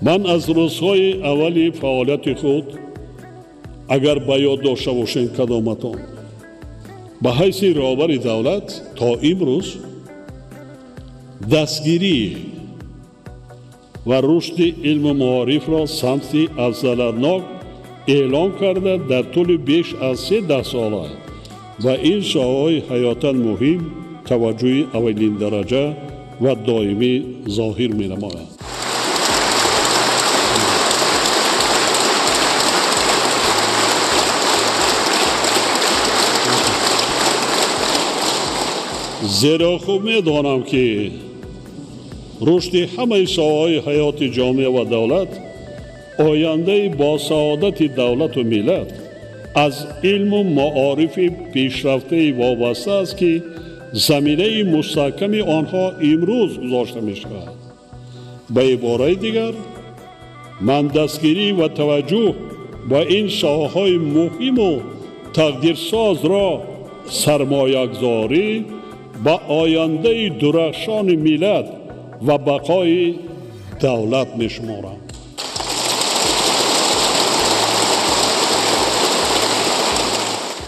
من از روزهای اولی فعالیت خود اگر به یاد داشته باشین کدامتان به حیث رهبر دولت تا امروز دستگیری و رشد علم و معارف را سمتی افضلانک اعلام کرده در طول بیش از 13 ساله و این شاههای حیاتاً مهم توجه اولین درجه و دائمی ظاهر می نماید. زیرا خوب می دانم که رشد همه شاههای حیات جامعه و دولت آینده با سعادت دولت و ملت از علم و معارف پیشرفته وابسته است که زمینه مستحکم آنها امروز گذاشته می شود. به عبارت دیگر من دستگیری و توجه به این شاخه‌های مهم و تقدیرساز را سرمایه‌گذاری به آینده درخشان ملت و بقای دولت می شمارم.